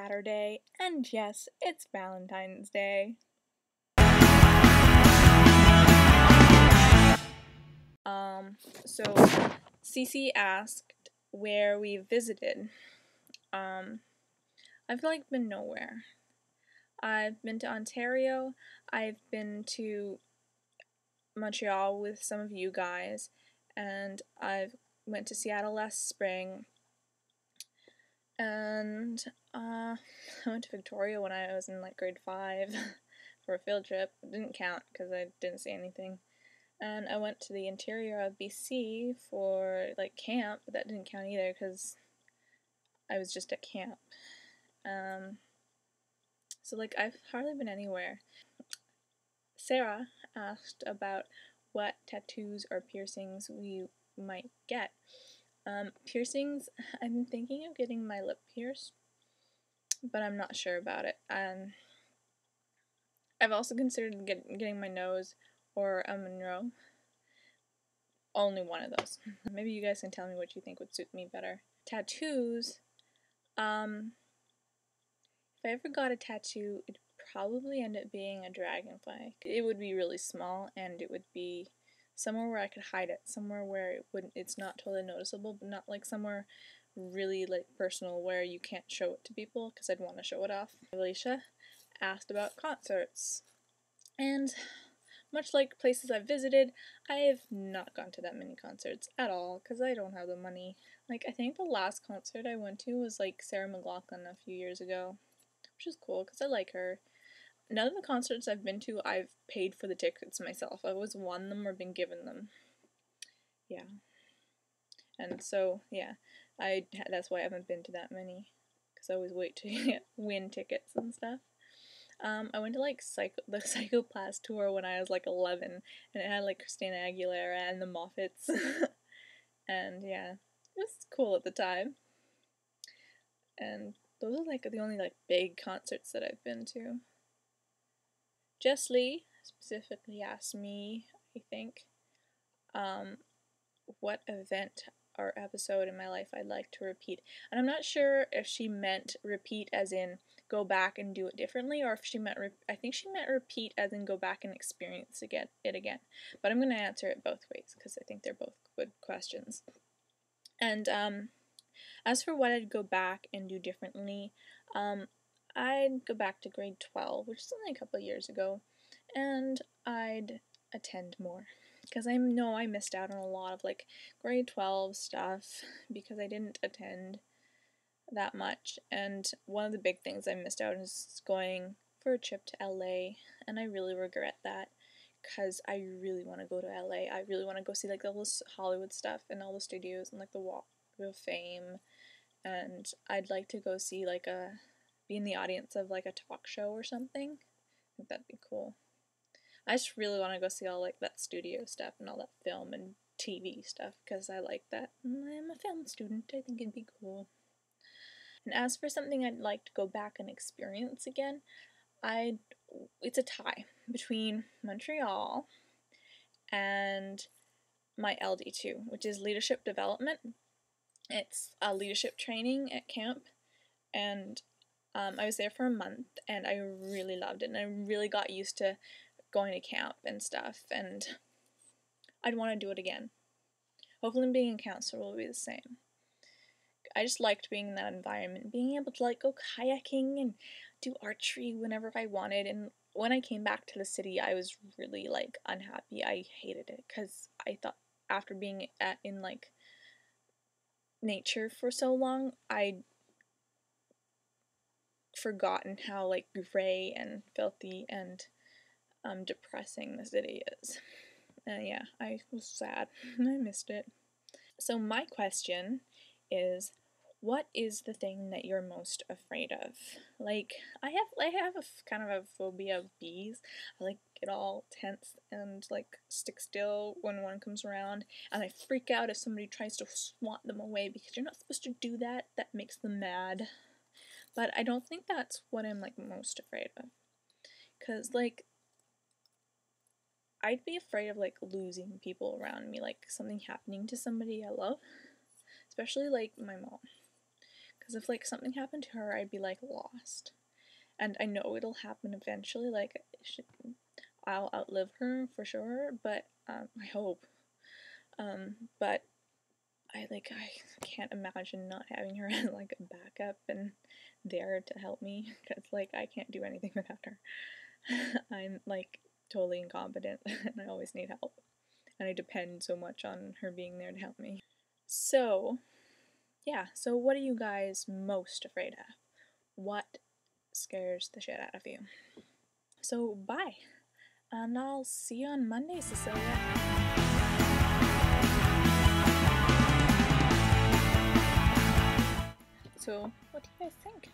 Saturday, and yes, it's Valentine's Day. So Cece asked where we visited. I've been nowhere. I've been to Ontario, I've been to Montreal with some of you guys, and I went to Seattle last spring, and I went to Victoria when I was in grade 5 for a field trip. It didn't count because I didn't see anything. And I went to the interior of BC for camp, but that didn't count either because I was just at camp. So I've hardly been anywhere. Sarah asked about what tattoos or piercings we might get. Piercings, I've been thinking of getting my lip pierced, but I'm not sure about it. I've also considered getting my nose or a Monroe. Only one of those. Maybe you guys can tell me what you think would suit me better. Tattoos, if I ever got a tattoo, it'd probably end up being a dragonfly. It would be really small, and it would be somewhere where I could hide it, somewhere where it's not totally noticeable, but not somewhere really personal where you can't show it to people, because I'd want to show it off. Alicia asked about concerts, and much like places I've visited, I have not gone to that many concerts at all, because I don't have the money. I think the last concert I went to was Sarah McLachlan a few years ago, which is cool, because I like her. None of the concerts I've been to, I've paid for the tickets myself. I've always won them or been given them. Yeah. And so, yeah, that's why I haven't been to that many, because I always wait to win tickets and stuff. I went to the Psychoplast tour when I was 11, and it had Christina Aguilera and the Moffats, and yeah, it was cool at the time. And those are the only big concerts that I've been to. Jeslee specifically asked me, I think, what event or episode in my life I'd like to repeat. And I'm not sure if she meant repeat as in go back and do it differently, or if she meant, I think she meant repeat as in go back and experience it again. But I'm going to answer it both ways, because I think they're both good questions. And as for what I'd go back and do differently, I'd go back to grade 12, which is only a couple of years ago, and I'd attend more. Because I know I missed out on a lot of grade 12 stuff because I didn't attend that much. And one of the big things I missed out is going for a trip to LA, and I really regret that because I really want to go to LA. I really want to go see all this Hollywood stuff and all the studios and the Walk of Fame, and I'd like to go see be in the audience of a talk show or something. I think that'd be cool. I just really want to go see all that studio stuff and all that film and TV stuff because I like that. I'm a film student. I think it'd be cool. And as for something I'd like to go back and experience again, it's a tie between Montreal and my LD2, which is leadership development. It's a leadership training at camp, and I was there for a month, and I really loved it, and I really got used to going to camp and stuff, and I'd want to do it again. Hopefully being a counselor will be the same. I just liked being in that environment, being able to go kayaking and do archery whenever I wanted, and when I came back to the city, I was really unhappy. I hated it, because I thought after being in nature for so long, I'd forgotten how gray and filthy and depressing the city is. Yeah, I was sad. I missed it. So my question is, what is the thing that you're most afraid of? I have a kind of a phobia of bees. I get all tense and stick still when one comes around, and I freak out if somebody tries to swat them away because you're not supposed to do that. That makes them mad. But I don't think that's what I'm most afraid of, because I'd be afraid of losing people around me, something happening to somebody I love, especially my mom, Because if like something happened to her, I'd be like lost. And I know it'll happen eventually, like I'll outlive her for sure, but I hope. But I can't imagine not having her as like a backup and there to help me, because like I can't do anything without her. I'm like totally incompetent and I always need help. And I depend so much on her being there to help me. So, yeah, so what are you guys most afraid of? What scares the shit out of you? So, bye. And I'll see you on Monday, Cecilia. So, what do you guys think?